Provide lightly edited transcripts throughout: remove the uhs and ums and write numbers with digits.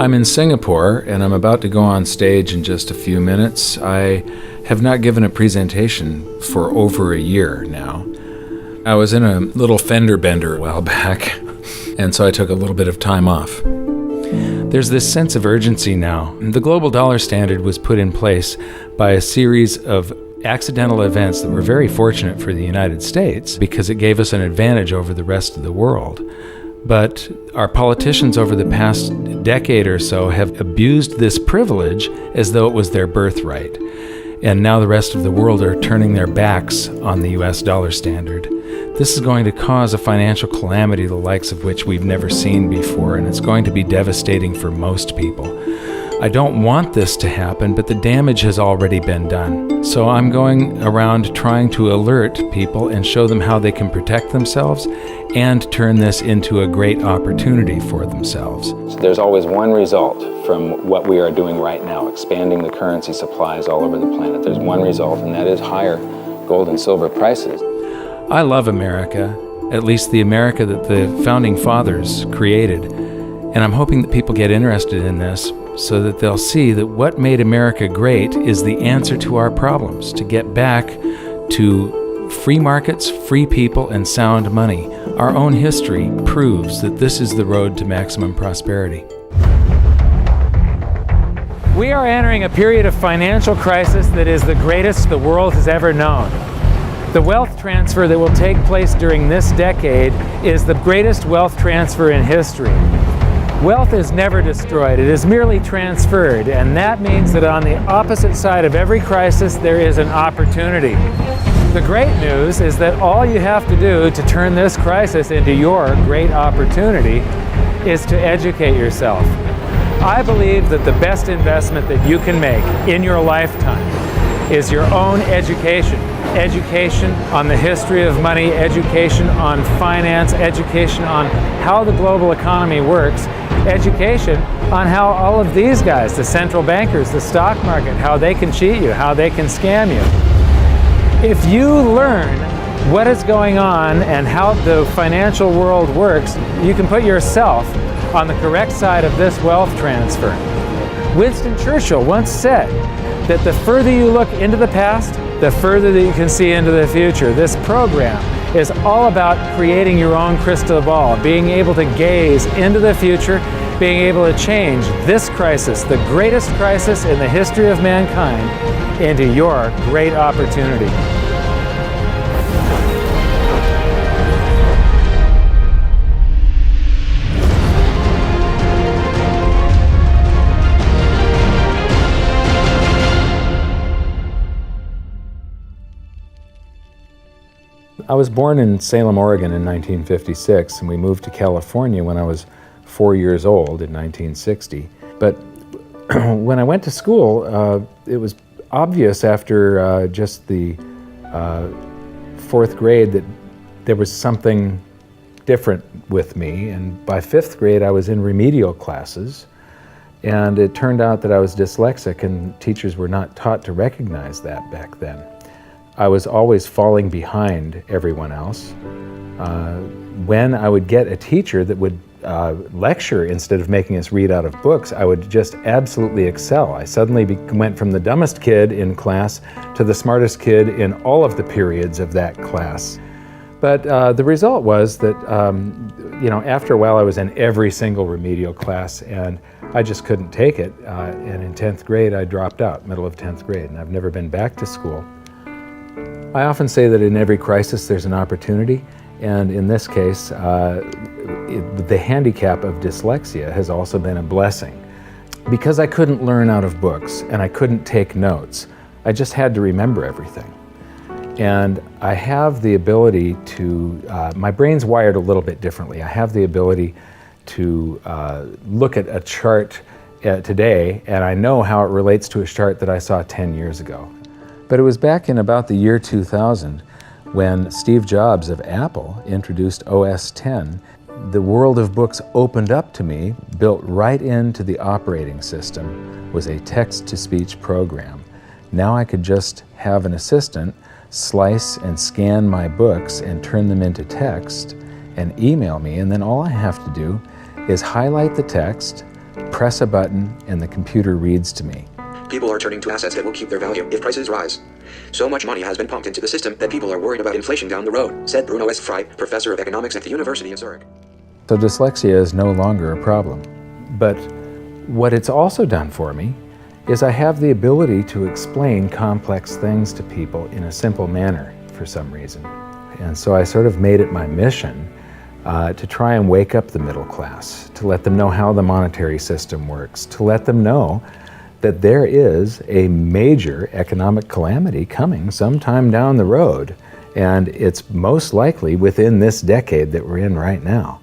I'm in Singapore and I'm about to go on stage in just a few minutes. I have not given a presentation for over a year now. I was in a little fender bender a while back, and so I took a little bit of time off. There's this sense of urgency now. The global dollar standard was put in place by a series of accidental events that were very fortunate for the United States because it gave us an advantage over the rest of the world. But our politicians over the past decade or so have abused this privilege as though it was their birthright. And now the rest of the world are turning their backs on the US dollar standard. This is going to cause a financial calamity the likes of which we've never seen before, and it's going to be devastating for most people. I don't want this to happen, but the damage has already been done. So I'm going around trying to alert people and show them how they can protect themselves and turn this into a great opportunity for themselves. So there's always one result from what we are doing right now, expanding the currency supplies all over the planet. There's one result, and that is higher gold and silver prices. I love America, at least the America that the Founding Fathers created. And I'm hoping that people get interested in this so that they'll see that what made America great is the answer to our problems, to get back to free markets, free people, and sound money. Our own history proves that this is the road to maximum prosperity. We are entering a period of financial crisis that is the greatest the world has ever known. The wealth transfer that will take place during this decade is the greatest wealth transfer in history. Wealth is never destroyed, it is merely transferred, and that means that on the opposite side of every crisis there is an opportunity. The great news is that all you have to do to turn this crisis into your great opportunity is to educate yourself. I believe that the best investment that you can make in your lifetime is your own education. Education on the history of money, education on finance, education on how the global economy works, education on how all of these guys, the central bankers, the stock market, how they can cheat you, how they can scam you. If you learn what is going on and how the financial world works, you can put yourself on the correct side of this wealth transfer. Winston Churchill once said that the further you look into the past, the further that you can see into the future. This program is all about creating your own crystal ball, being able to gaze into the future, being able to change this crisis, the greatest crisis in the history of mankind, into your great opportunity. I was born in Salem, Oregon in 1956, and we moved to California when I was 4 years old in 1960. But when I went to school, it was obvious after just the fourth grade that there was something different with me. And by fifth grade, I was in remedial classes. And it turned out that I was dyslexic, and teachers were not taught to recognize that back then. I was always falling behind everyone else. When I would get a teacher that would lecture instead of making us read out of books, I would just absolutely excel. I suddenly went from the dumbest kid in class to the smartest kid in all of the periods of that class. But the result was that, after a while I was in every single remedial class, and I just couldn't take it. And in 10th grade, I dropped out, middle of 10th grade, and I've never been back to school. I often say that in every crisis there's an opportunity, and in this case, the handicap of dyslexia has also been a blessing. Because I couldn't learn out of books and I couldn't take notes, I just had to remember everything. And I have the ability to, my brain's wired a little bit differently. I have the ability to look at a chart today, and I know how it relates to a chart that I saw 10 years ago. But it was back in about the year 2000 when Steve Jobs of Apple introduced OS X. The world of books opened up to me. Built right into the operating system was a text-to-speech program. Now I could just have an assistant slice and scan my books and turn them into text and email me, and then all I have to do is highlight the text, press a button, and the computer reads to me. People are turning to assets that will keep their value if prices rise. So much money has been pumped into the system that people are worried about inflation down the road, said Bruno Ep.3, professor of economics at the University of Zurich. So dyslexia is no longer a problem. But what it's also done for me is I have the ability to explain complex things to people in a simple manner for some reason. And so I sort of made it my mission to try and wake up the middle class, to let them know how the monetary system works, to let them know that there is a major economic calamity coming sometime down the road, and it's most likely within this decade that we're in right now.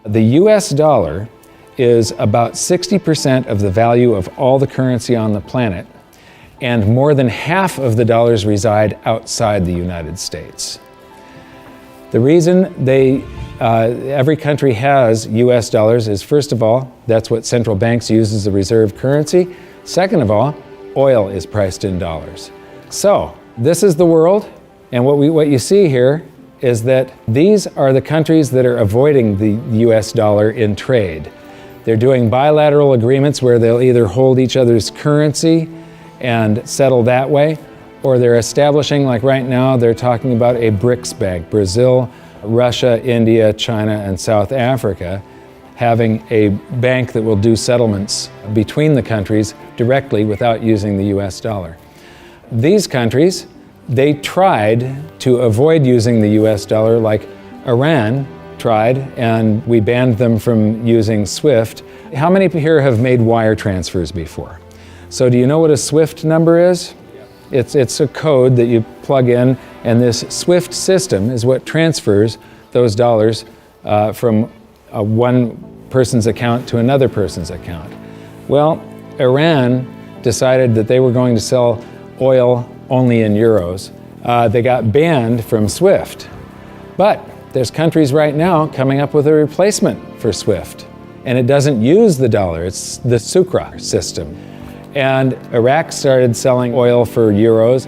The US dollar is about 60% of the value of all the currency on the planet, and more than half of the dollars reside outside the United States. The reason every country has US dollars is, first of all, that's what central banks use as the reserve currency. Second of all, oil is priced in dollars. So this is the world, and what you see here is that these are the countries that are avoiding the US dollar in trade. They're doing bilateral agreements where they'll either hold each other's currency and settle that way, or they're establishing, like right now, they're talking about a BRICS bank, Brazil, Russia, India, China, and South Africa, having a bank that will do settlements between the countries directly without using the US dollar. These countries, they tried to avoid using the US dollar, like Iran tried, and we banned them from using SWIFT. How many here have made wire transfers before? So do you know what a SWIFT number is? It's a code that you plug in, and this SWIFT system is what transfers those dollars from one person's account to another person's account. Well, Iran decided that they were going to sell oil only in euros. They got banned from SWIFT. But there's countries right now coming up with a replacement for SWIFT, and it doesn't use the dollar, it's the Sukra system. And Iraq started selling oil for euros.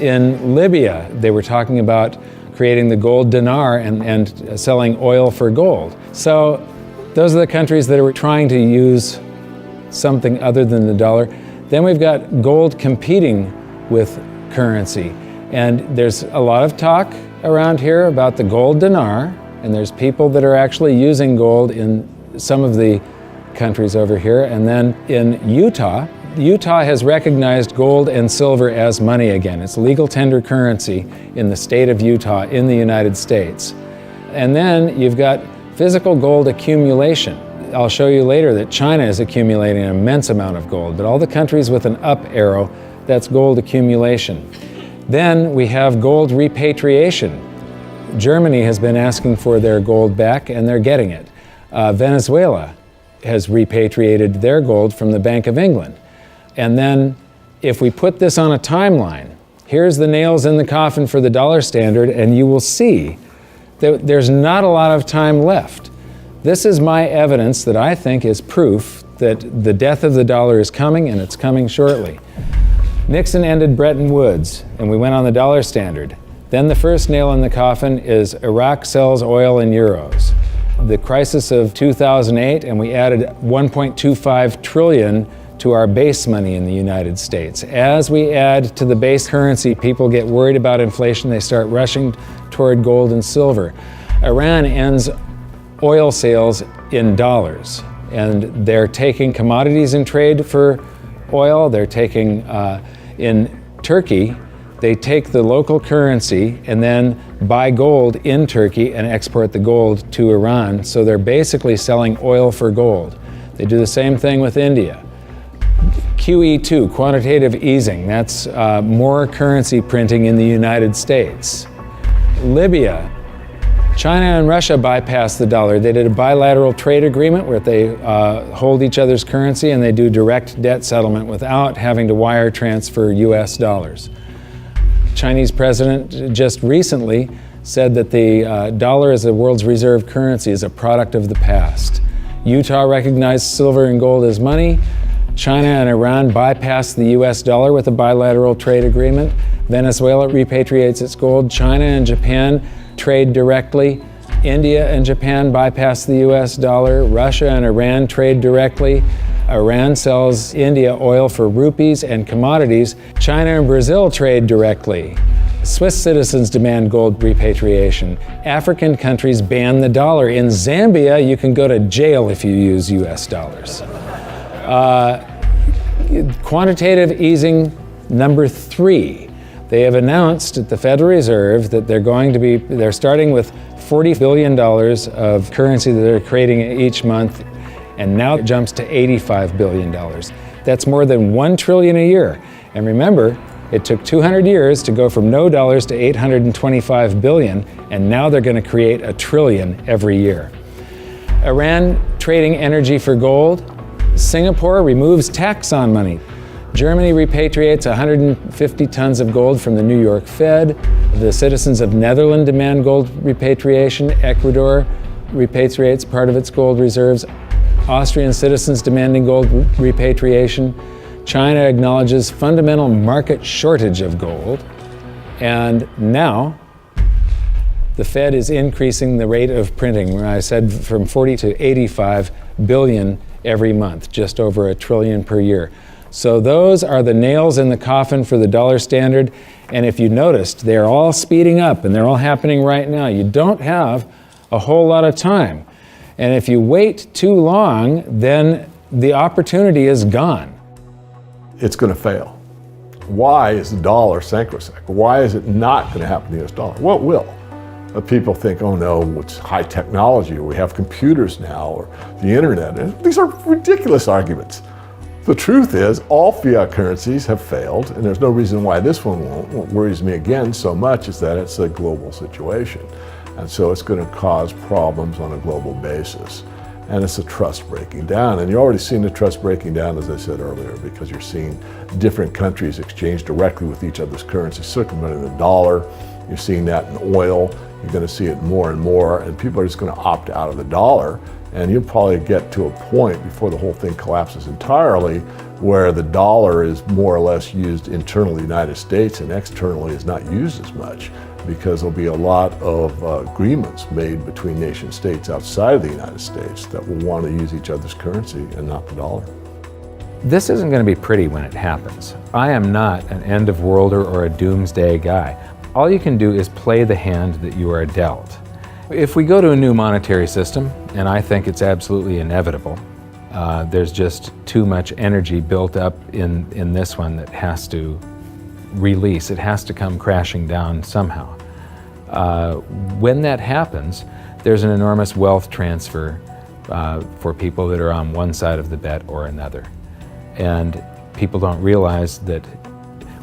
In Libya, they were talking about creating the gold dinar and selling oil for gold. So those are the countries that are trying to use something other than the dollar. Then we've got gold competing with currency. And there's a lot of talk around here about the gold dinar, and there's people that are actually using gold in some of the countries over here. And then in Utah has recognized gold and silver as money again. It's legal tender currency in the state of Utah in the United States. And then you've got physical gold accumulation. I'll show you later that China is accumulating an immense amount of gold, but all the countries with an up arrow, that's gold accumulation. Then we have gold repatriation. Germany has been asking for their gold back, and they're getting it. Venezuela has repatriated their gold from the Bank of England. And then if we put this on a timeline, here's the nails in the coffin for the dollar standard, and you will see that there's not a lot of time left. This is my evidence that I think is proof that the death of the dollar is coming, and it's coming shortly. Nixon ended Bretton Woods, and we went on the dollar standard. Then the first nail in the coffin is Iraq sells oil in euros. The crisis of 2008, and we added 1.25 trillion to our base money in the United States. As we add to the base currency, people get worried about inflation. They start rushing toward gold and silver. Iran ends oil sales in dollars, and they're taking commodities in trade for oil. They're taking, in Turkey, they take the local currency and then buy gold in Turkey and export the gold to Iran. So they're basically selling oil for gold. They do the same thing with India. QE2, quantitative easing, that's more currency printing in the United States. Libya, China and Russia bypassed the dollar. They did a bilateral trade agreement where they hold each other's currency, and they do direct debt settlement without having to wire transfer US dollars. Chinese president just recently said that the dollar as the world's reserve currency is a product of the past. Utah recognized silver and gold as money. China and Iran bypassed the US dollar with a bilateral trade agreement. Venezuela repatriates its gold. China and Japan trade directly. India and Japan bypass the US dollar. Russia and Iran trade directly. Iran sells India oil for rupees and commodities. China and Brazil trade directly. Swiss citizens demand gold repatriation. African countries ban the dollar. In Zambia, you can go to jail if you use US dollars. Quantitative easing number 3. They have announced at the Federal Reserve that they're starting with $40 billion of currency that they're creating each month, and now it jumps to $85 billion. That's more than $1 trillion a year. And remember, it took 200 years to go from no dollars to 825 billion, and now they're going to create $1 trillion every year. Iran trading energy for gold. Singapore removes tax on money. Germany repatriates 150 tons of gold from the New York Fed. The citizens of Netherlands demand gold repatriation. Ecuador repatriates part of its gold reserves. Austrian citizens demanding gold repatriation. China acknowledges fundamental market shortage of gold. And now, the Fed is increasing the rate of printing, where I said from 40 to 85 billion every month, just over $1 trillion per year. So those are the nails in the coffin for the dollar standard. And if you noticed, they're all speeding up and they're all happening right now. You don't have a whole lot of time. And if you wait too long, then the opportunity is gone. It's going to fail. Why is the dollar sacrosanct? Why is it not going to happen to the US dollar? Well, it will. But people think, oh no, it's high technology, or we have computers now, or the internet. And these are ridiculous arguments. The truth is, all fiat currencies have failed, and there's no reason why this one won't. What worries me again so much is that it's a global situation. And so it's going to cause problems on a global basis. And it's a trust breaking down. And you're already seeing the trust breaking down, as I said earlier, because you're seeing different countries exchange directly with each other's currencies, circumventing the dollar. You're seeing that in oil. You're going to see it more and more, and people are just going to opt out of the dollar. And you'll probably get to a point before the whole thing collapses entirely where the dollar is more or less used internally in the United States and externally is not used as much, because there'll be a lot of agreements made between nation states outside of the United States that will want to use each other's currency and not the dollar. This isn't going to be pretty when it happens. I am not an end of worlder or a doomsday guy. All you can do is play the hand that you are dealt. If we go to a new monetary system, and I think it's absolutely inevitable, there's just too much energy built up in this one that has to release. It has to come crashing down somehow. When that happens, there's an enormous wealth transfer for people that are on one side of the bet or another. And people don't realize that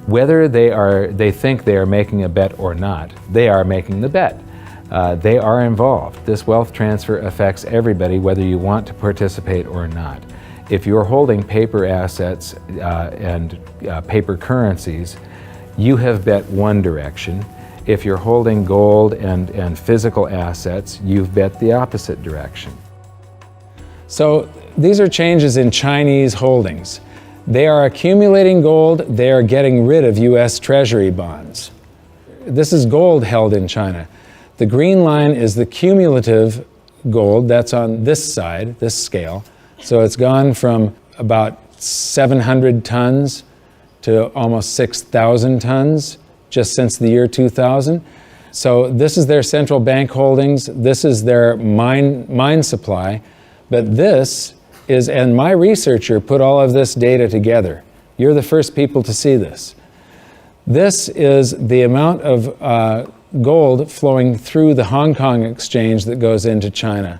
whether they think they are making a bet or not, they are making the bet. They are involved. This wealth transfer affects everybody, whether you want to participate or not. If you're holding paper assets and paper currencies, you have bet one direction. If you're holding gold and physical assets, you've bet the opposite direction. So these are changes in Chinese holdings. They are accumulating gold, they are getting rid of US Treasury bonds. This is gold held in China. The green line is the cumulative gold, that's on this side, this scale. So it's gone from about 700 tons to almost 6,000 tons just since the year 2000. So this is their central bank holdings, this is their mine supply, but this is, and my researcher put all of this data together. You're the first people to see this. This is the amount of gold flowing through the Hong Kong exchange that goes into China.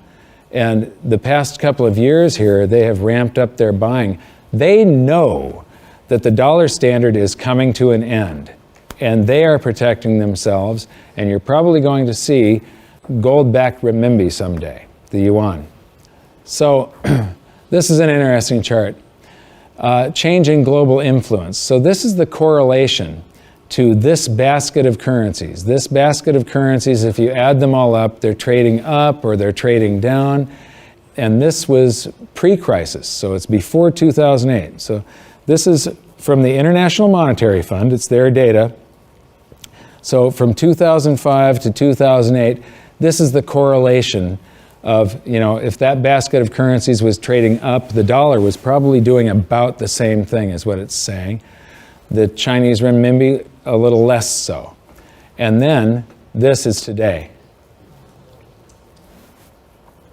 And the past couple of years here, they have ramped up their buying. They know that the dollar standard is coming to an end, and they are protecting themselves, and you're probably going to see gold-backed renminbi someday, the yuan. So this is an interesting chart. Changing global influence. So this is the correlation to this basket of currencies. This basket of currencies, if you add them all up, they're trading up or they're trading down. And this was pre-crisis, so it's before 2008. So this is from the International Monetary Fund, it's their data. So from 2005 to 2008, This is the correlation of, if that basket of currencies was trading up, the dollar was probably doing about the same thing as what it's saying. The Chinese renminbi, a little less so. And then this is today.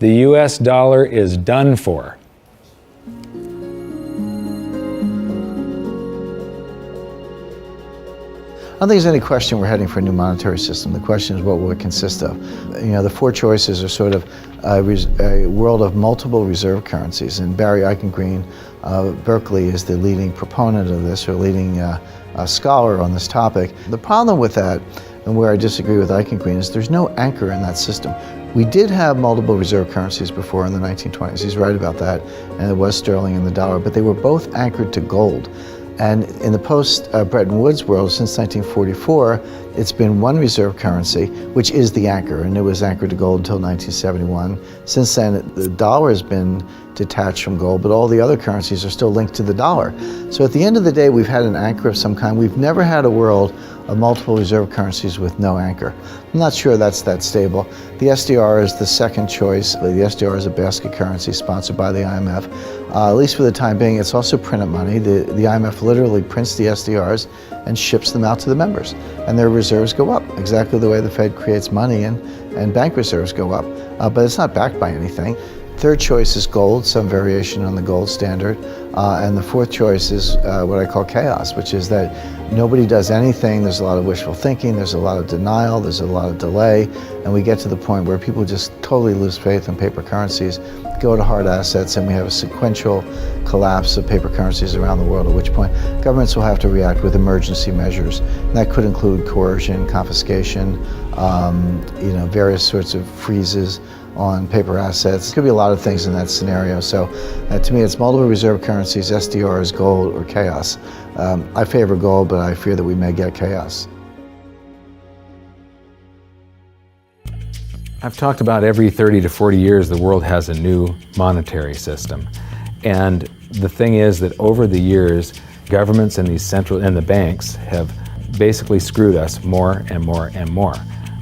The US dollar is done for. I don't think there's any question we're heading for a new monetary system. The question is what will it consist of? The four choices are sort of a world of multiple reserve currencies, and Barry Eichengreen, Berkeley, is the leading proponent of this, or leading scholar on this topic. The problem with that, and where I disagree with Eichengreen, is there's no anchor in that system. We did have multiple reserve currencies before in the 1920s. He's right about that, and it was sterling and the dollar, but they were both anchored to gold. And in the post-Bretton Woods world, since 1944, it's been one reserve currency, which is the anchor, and it was anchored to gold until 1971. Since then, the dollar has been detached from gold, but all the other currencies are still linked to the dollar. So at the end of the day, we've had an anchor of some kind. We've never had a world of multiple reserve currencies with no anchor. I'm not sure that's that stable. The SDR is the second choice. The SDR is a basket currency sponsored by the IMF. At least for the time being, it's also printed money. The IMF literally prints the SDRs and ships them out to the members. And their reserves go up, exactly the way the Fed creates money and bank reserves go up. But it's not backed by anything. Third choice is gold, some variation on the gold standard. And the fourth choice is what I call chaos, which is that nobody does anything. There's a lot of wishful thinking, there's a lot of denial, there's a lot of delay, and we get to the point where people just totally lose faith in paper currencies, go to hard assets, and we have a sequential collapse of paper currencies around the world, at which point governments will have to react with emergency measures. And that could include coercion, confiscation, various sorts of freezes on paper assets. There could be a lot of things in that scenario. So to me, it's multiple reserve currencies, SDRs, gold, or chaos. I favor gold, but I fear that we may get chaos. I've talked about every 30 to 40 years the world has a new monetary system. And the thing is that over the years, governments and the banks have basically screwed us more and more and more.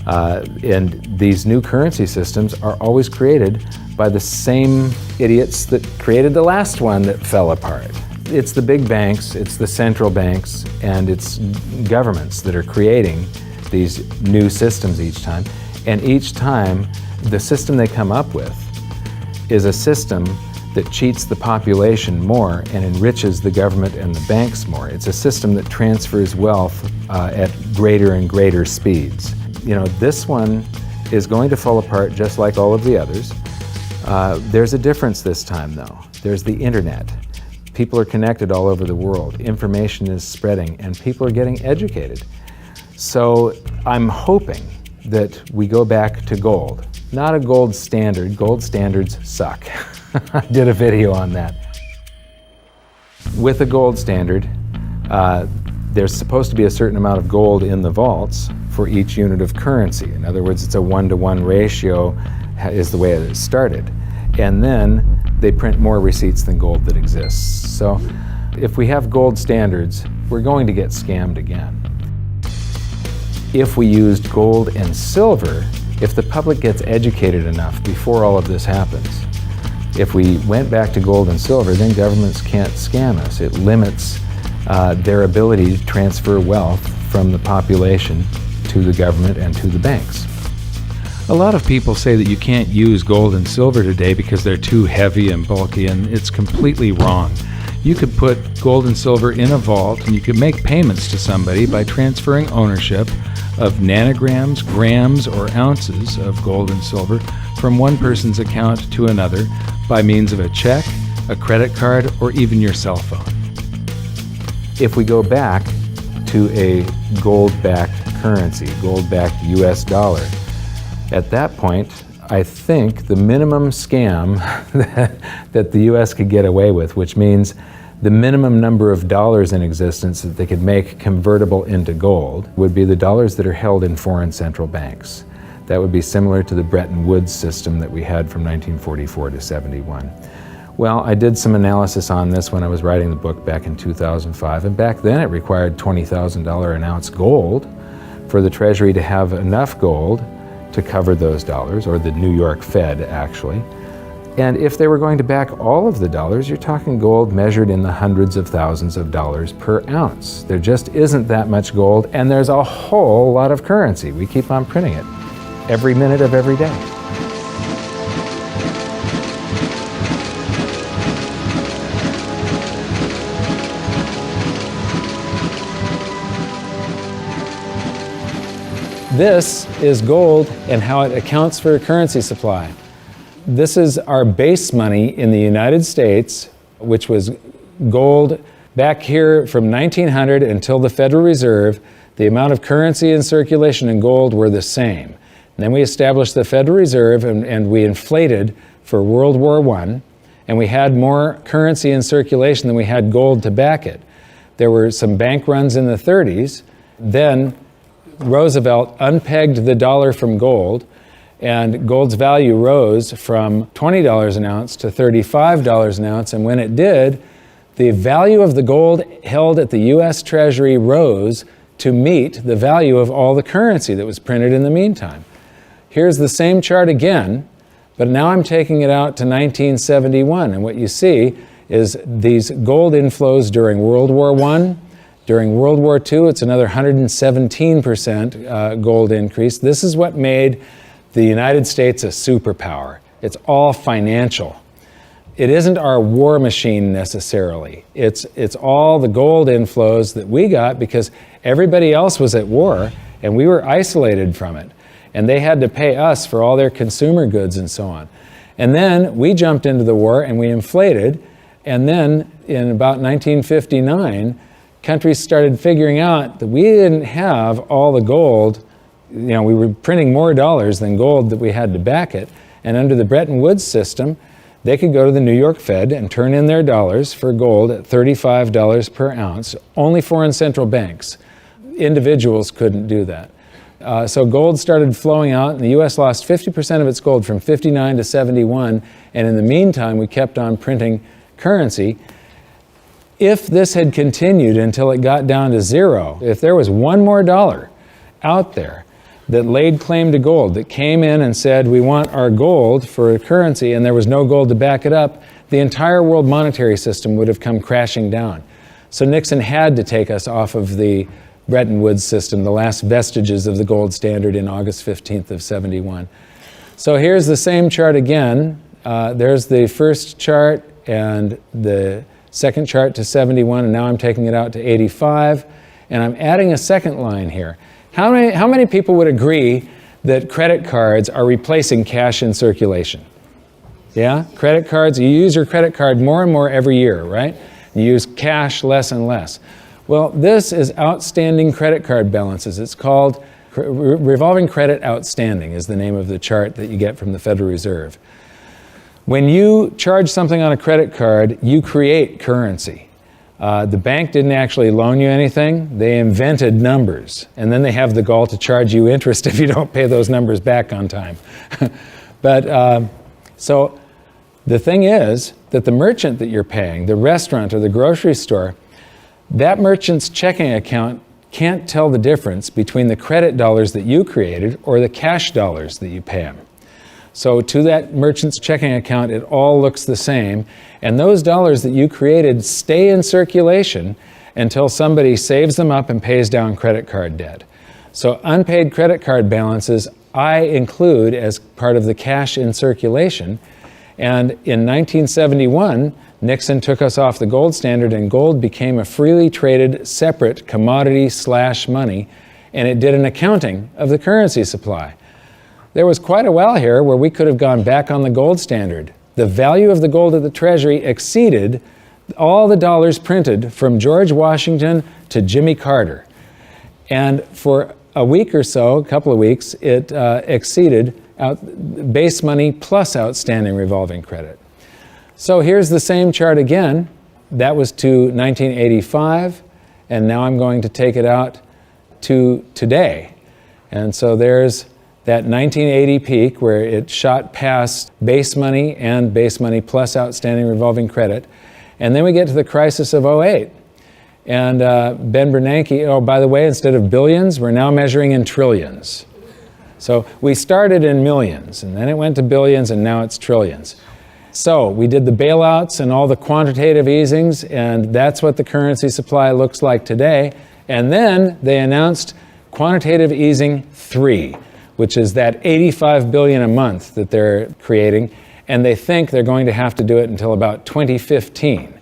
And these new currency systems are always created by the same idiots that created the last one that fell apart. It's the big banks, it's the central banks, and it's governments that are creating these new systems each time. And each time, the system they come up with is a system that cheats the population more and enriches the government and the banks more. It's a system that transfers wealth at greater and greater speeds. This one is going to fall apart just like all of the others. There's a difference this time, though. There's the internet. People are connected all over the world. Information is spreading, and people are getting educated. So I'm hoping that we go back to gold. Not a gold standard. Gold standards suck. I did a video on that. With a gold standard, there's supposed to be a certain amount of gold in the vaults for each unit of currency. In other words, it's a 1-to-1 ratio is the way it started. And then they print more receipts than gold that exists. So if we have gold standards, we're going to get scammed again. If we used gold and silver, if the public gets educated enough before all of this happens, if we went back to gold and silver, then governments can't scam us. It limits their ability to transfer wealth from the population to the government and to the banks. A lot of people say that you can't use gold and silver today because they're too heavy and bulky, and it's completely wrong. You could put gold and silver in a vault, and you could make payments to somebody by transferring ownership of nanograms, grams, or ounces of gold and silver from one person's account to another by means of a check, a credit card, or even your cell phone. If we go back to a gold-backed currency, gold-backed US dollar, at that point, I think the minimum scam that the US could get away with, which means the minimum number of dollars in existence that they could make convertible into gold, would be the dollars that are held in foreign central banks. That would be similar to the Bretton Woods system that we had from 1944 to 71. Well, I did some analysis on this when I was writing the book back in 2005, and back then it required $20,000 an ounce gold for the Treasury to have enough gold to cover those dollars, or the New York Fed actually. And if they were going to back all of the dollars, you're talking gold measured in the hundreds of thousands of dollars per ounce. There just isn't that much gold, and there's a whole lot of currency. We keep on printing it every minute of every day. This is gold and how it accounts for a currency supply. This is our base money in the United States, which was gold back here from 1900 until the Federal Reserve. The amount of currency in circulation in gold were the same. And then we established the Federal Reserve and we inflated for World War I, and we had more currency in circulation than we had gold to back it. There were some bank runs in the 30s. Then Roosevelt unpegged the dollar from gold, and gold's value rose from $20 an ounce to $35 an ounce. And when it did, the value of the gold held at the US Treasury rose to meet the value of all the currency that was printed in the meantime. Here's the same chart again, but now I'm taking it out to 1971. And what you see is these gold inflows during World War I. During World War II, it's another 117% gold increase. This is what made the United States a superpower. It's all financial. It isn't our war machine necessarily. It's all the gold inflows that we got because everybody else was at war and we were isolated from it. And they had to pay us for all their consumer goods and so on. And then we jumped into the war and we inflated. And then in about 1959, countries started figuring out that we didn't have all the gold. We were printing more dollars than gold that we had to back it. And under the Bretton Woods system, they could go to the New York Fed and turn in their dollars for gold at $35 per ounce. Only foreign central banks. Individuals couldn't do that. So gold started flowing out, and the U.S. lost 50% of its gold from 59 to 71. And in the meantime, we kept on printing currency. If this had continued until it got down to zero, if there was one more dollar out there that laid claim to gold, that came in and said, we want our gold for a currency, and there was no gold to back it up, the entire world monetary system would have come crashing down. So Nixon had to take us off of the Bretton Woods system, the last vestiges of the gold standard in August 15th of 71. So here's the same chart again. There's the first chart and the second chart to 71, and now I'm taking it out to 85, and I'm adding a second line here. How many people would agree that credit cards are replacing cash in circulation? Yeah? Credit cards, you use your credit card more and more every year, right? You use cash less and less. Well, this is outstanding credit card balances. It's called revolving credit outstanding is the name of the chart that you get from the Federal Reserve. When you charge something on a credit card, you create currency. The bank didn't actually loan you anything. They invented numbers. And then they have the gall to charge you interest if you don't pay those numbers back on time. So the thing is that the merchant that you're paying, the restaurant or the grocery store, that merchant's checking account can't tell the difference between the credit dollars that you created or the cash dollars that you pay them. So to that merchant's checking account, it all looks the same. And those dollars that you created stay in circulation until somebody saves them up and pays down credit card debt. So unpaid credit card balances I include as part of the cash in circulation. And in 1971, Nixon took us off the gold standard and gold became a freely traded separate commodity/money, and it did an accounting of the currency supply. There was quite a while here where we could have gone back on the gold standard. The value of the gold at the Treasury exceeded all the dollars printed from George Washington to Jimmy Carter. And for a week or so, a couple of weeks, it exceeded base money plus outstanding revolving credit. So here's the same chart again. That was to 1985, and now I'm going to take it out to today. And so there's that 1980 peak where it shot past base money and base money plus outstanding revolving credit. And then we get to the crisis of '08. And Ben Bernanke, oh, by the way, instead of billions, we're now measuring in trillions. So we started in millions, and then it went to billions, and now it's trillions. So we did the bailouts and all the quantitative easings, and that's what the currency supply looks like today. And then they announced quantitative easing 3, which is that 85 billion a month that they're creating, and they think they're going to have to do it until about 2015.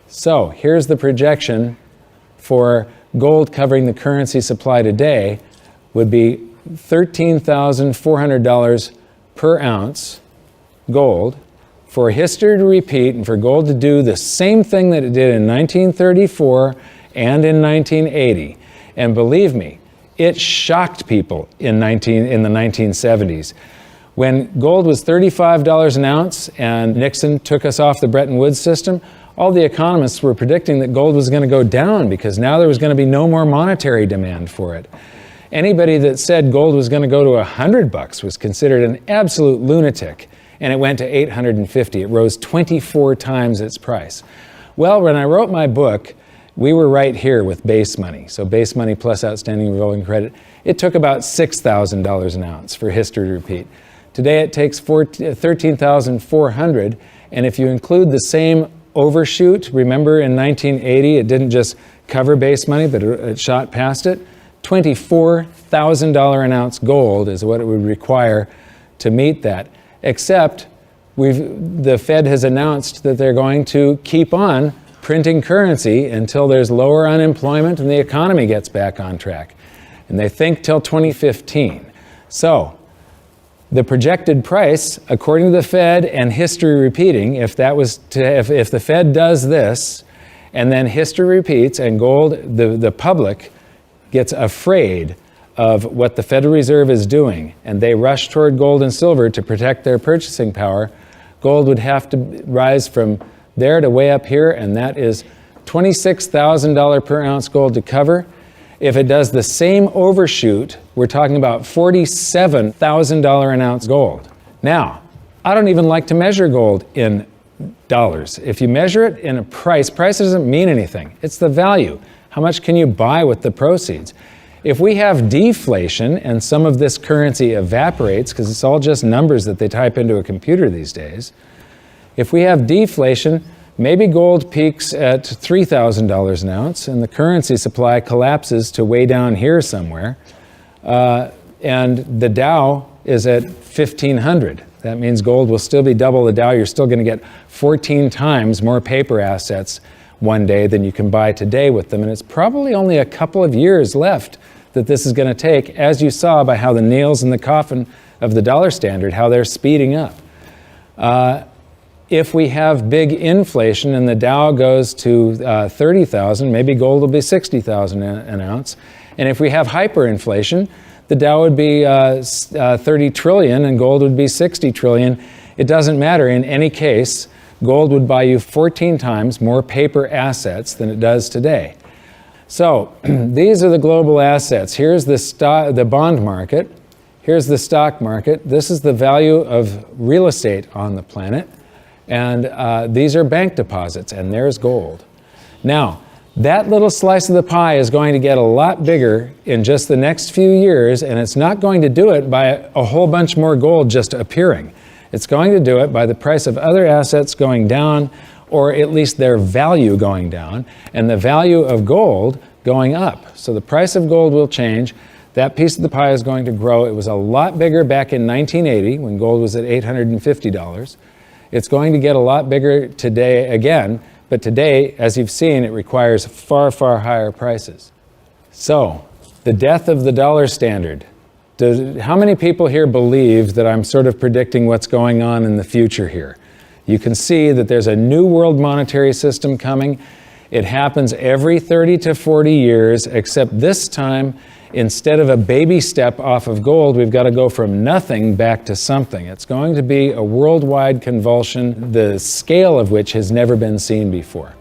So here's the projection for gold covering the currency supply today would be $13,400 per ounce gold, for history to repeat and for gold to do the same thing that it did in 1934 and in 1980. And believe me, it shocked people in the 1970s. When gold was $35 an ounce and Nixon took us off the Bretton Woods system, all the economists were predicting that gold was going to go down because now there was going to be no more monetary demand for it. Anybody that said gold was going to go to $100 was considered an absolute lunatic, and it went to $850. It rose 24 times its price. Well, when I wrote my book, we were right here with base money. So base money plus outstanding revolving credit. It took about $6,000 an ounce for history to repeat. Today it takes $13,400, and if you include the same overshoot, remember in 1980 it didn't just cover base money, but it shot past it. $24,000 an ounce gold is what it would require to meet that. Except the Fed has announced that they're going to keep on printing currency until there's lower unemployment and the economy gets back on track. And they think till 2015. So the projected price, according to the Fed and history repeating, if the Fed does this and then history repeats and gold, the public gets afraid of what the Federal Reserve is doing, and they rush toward gold and silver to protect their purchasing power, gold would have to rise from there to way up here, and that is $26,000 per ounce gold to cover. If it does the same overshoot, we're talking about $47,000 an ounce gold. Now, I don't even like to measure gold in dollars. If you measure it in a price doesn't mean anything. It's the value. How much can you buy with the proceeds? If we have deflation and some of this currency evaporates, because it's all just numbers that they type into a computer these days, if we have deflation, maybe gold peaks at $3,000 an ounce and the currency supply collapses to way down here somewhere, and the Dow is at 1,500. That means gold will still be double the Dow. You're still going to get 14 times more paper assets one day than you can buy today with them, and it's probably only a couple of years left that this is going to take, as you saw by how the nails in the coffin of the dollar standard, how they're speeding up. If we have big inflation and the Dow goes to 30,000, maybe gold will be 60,000 an ounce. And if we have hyperinflation, the Dow would be 30 trillion and gold would be 60 trillion. It doesn't matter. In any case, gold would buy you 14 times more paper assets than it does today. So these are the global assets. Here's the bond market. Here's the stock market. This is the value of real estate on the planet. And these are bank deposits, and there's gold. Now, that little slice of the pie is going to get a lot bigger in just the next few years, and it's not going to do it by a whole bunch more gold just appearing. It's going to do it by the price of other assets going down, or at least their value going down, and the value of gold going up. So the price of gold will change. That piece of the pie is going to grow. It was a lot bigger back in 1980 when gold was at $850. It's going to get a lot bigger today again, but today, as you've seen, it requires far, far higher prices. So, the death of the dollar standard. How many people here believe that I'm sort of predicting what's going on in the future here? You can see that there's a new world monetary system coming. It happens every 30 to 40 years, except this time, instead of a baby step off of gold, we've got to go from nothing back to something. It's going to be a worldwide convulsion, the scale of which has never been seen before.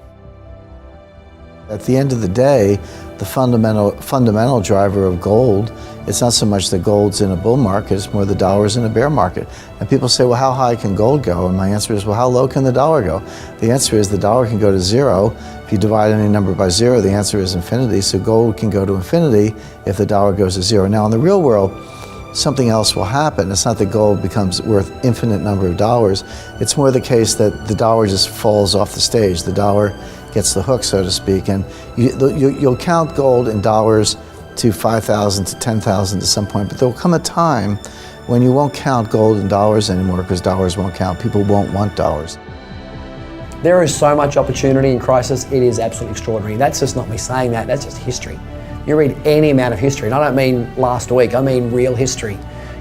At the end of the day, the fundamental driver of gold, it's not so much that gold's in a bull market, it's more the dollar's in a bear market. And people say, well, how high can gold go? And my answer is, well, how low can the dollar go? The answer is the dollar can go to zero. If you divide any number by zero, the answer is infinity. So gold can go to infinity if the dollar goes to zero. Now, in the real world, something else will happen. It's not that gold becomes worth infinite number of dollars. It's more the case that the dollar just falls off the stage. The dollar gets the hook, so to speak, and you'll count gold in dollars to 5,000 to 10,000 at some point, but there will come a time when you won't count gold in dollars anymore because dollars won't count. People won't want dollars. There is so much opportunity in crisis, it is absolutely extraordinary. That's just not me saying that, that's just history. You read any amount of history, and I don't mean last week, I mean real history.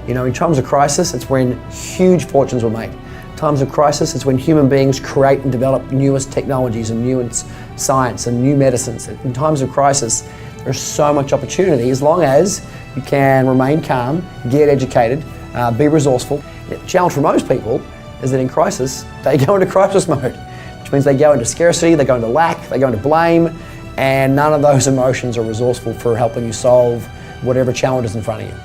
You know, in times of crisis, it's when huge fortunes were made. Times of crisis, it's when human beings create and develop newest technologies and newest science and new medicines. In times of crisis, there's so much opportunity as long as you can remain calm, get educated, be resourceful. The challenge for most people is that in crisis, they go into crisis mode, which means they go into scarcity, they go into lack, they go into blame, and none of those emotions are resourceful for helping you solve whatever challenge is in front of you.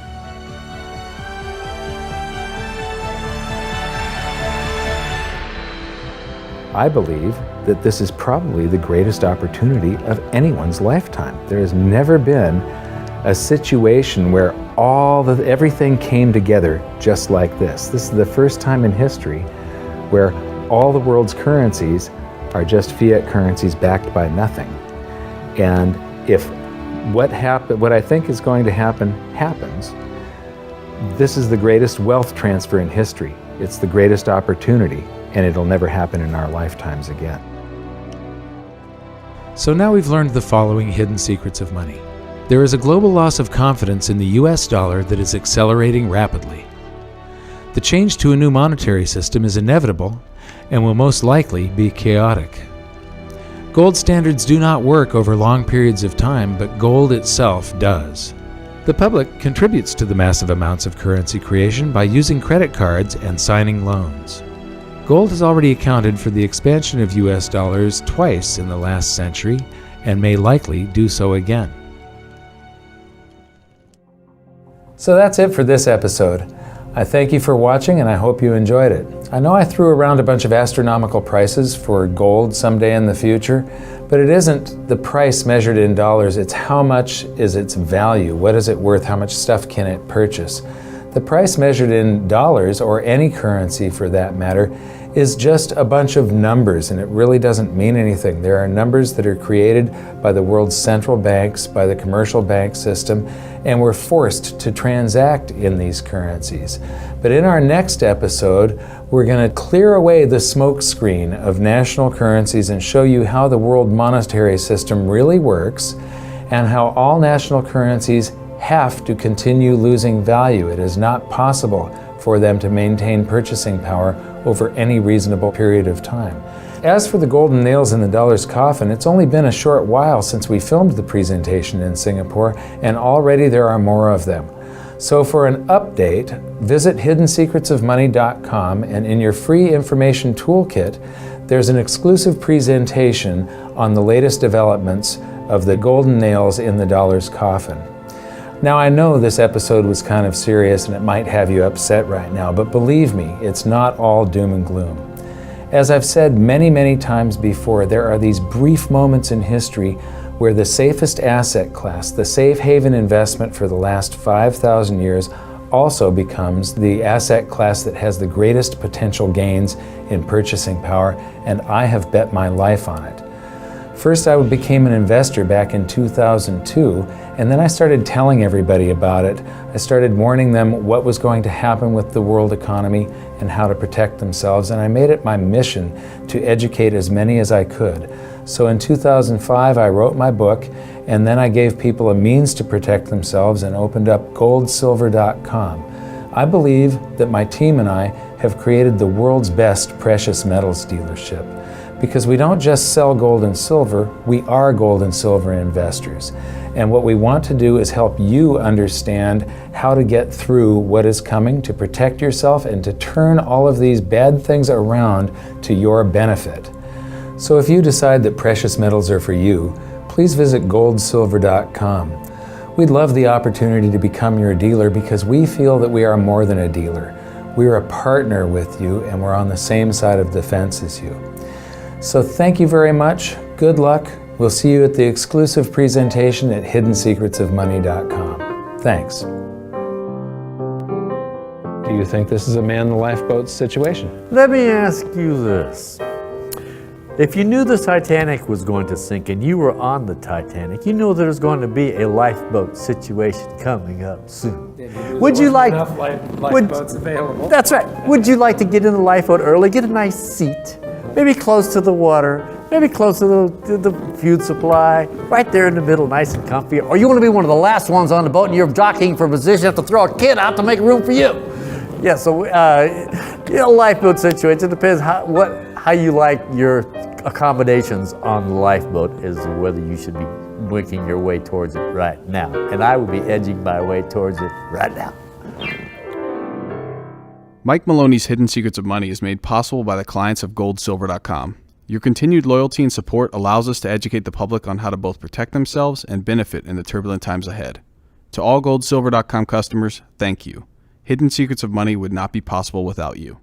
I believe that this is probably the greatest opportunity of anyone's lifetime. There has never been a situation where everything came together just like this. This is the first time in history where all the world's currencies are just fiat currencies backed by nothing. And if what I think is going to happen happens, this is the greatest wealth transfer in history. It's the greatest opportunity, and it'll never happen in our lifetimes again. So now we've learned the following hidden secrets of money. There is a global loss of confidence in the US dollar that is accelerating rapidly. The change to a new monetary system is inevitable and will most likely be chaotic. Gold standards do not work over long periods of time, but gold itself does. The public contributes to the massive amounts of currency creation by using credit cards and signing loans. Gold has already accounted for the expansion of US dollars twice in the last century and may likely do so again. So that's it for this episode. I thank you for watching, and I hope you enjoyed it. I know I threw around a bunch of astronomical prices for gold someday in the future, but it isn't the price measured in dollars, it's how much is its value, what is it worth, how much stuff can it purchase. The price measured in dollars, or any currency for that matter, is just a bunch of numbers, and it really doesn't mean anything. There are numbers that are created by the world's central banks, by the commercial bank system, and we're forced to transact in these currencies. But in our next episode, we're going to clear away the smoke screen of national currencies and show you how the world monetary system really works and how all national currencies have to continue losing value. It is not possible for them to maintain purchasing power over any reasonable period of time. As for the golden nails in the dollar's coffin, it's only been a short while since we filmed the presentation in Singapore, and already there are more of them. So for an update, visit hiddensecretsofmoney.com, and in your free information toolkit, there's an exclusive presentation on the latest developments of the golden nails in the dollar's coffin. Now, I know this episode was kind of serious and it might have you upset right now, but believe me, it's not all doom and gloom. As I've said many, many times before, there are these brief moments in history where the safest asset class, the safe haven investment for the last 5,000 years, also becomes the asset class that has the greatest potential gains in purchasing power, and I have bet my life on it. First, I became an investor back in 2002, and then I started telling everybody about it. I started warning them what was going to happen with the world economy and how to protect themselves, and I made it my mission to educate as many as I could. So in 2005, I wrote my book, and then I gave people a means to protect themselves and opened up goldsilver.com. I believe that my team and I have created the world's best precious metals dealership, because we don't just sell gold and silver, we are gold and silver investors. And what we want to do is help you understand how to get through what is coming, to protect yourself, and to turn all of these bad things around to your benefit. So if you decide that precious metals are for you, please visit goldsilver.com. We'd love the opportunity to become your dealer because we feel that we are more than a dealer. We're a partner with you, and we're on the same side of the fence as you. So thank you very much. Good luck. We'll see you at the exclusive presentation at hiddensecretsofmoney.com. Thanks. you think this is a man in the lifeboat situation? Let me ask you this. If you knew the Titanic was going to sink and you were on the Titanic, you know there's going to be a lifeboat situation coming up soon. Would you like lifeboats available? That's right. Would you like to get in the lifeboat early, get a nice seat, maybe close to the water, maybe close to the food supply, right there in the middle, nice and comfy? Or you want to be one of the last ones on the boat and you're jockeying for position, you have to throw a kid out to make room for you? Yeah, so lifeboat situation depends how you like your accommodations on the lifeboat is whether you should be working your way towards it right now. And I would be edging my way towards it right now. Mike Maloney's Hidden Secrets of Money is made possible by the clients of goldsilver.com. Your continued loyalty and support allows us to educate the public on how to both protect themselves and benefit in the turbulent times ahead. To all goldsilver.com customers, thank you. Hidden Secrets of Money would not be possible without you.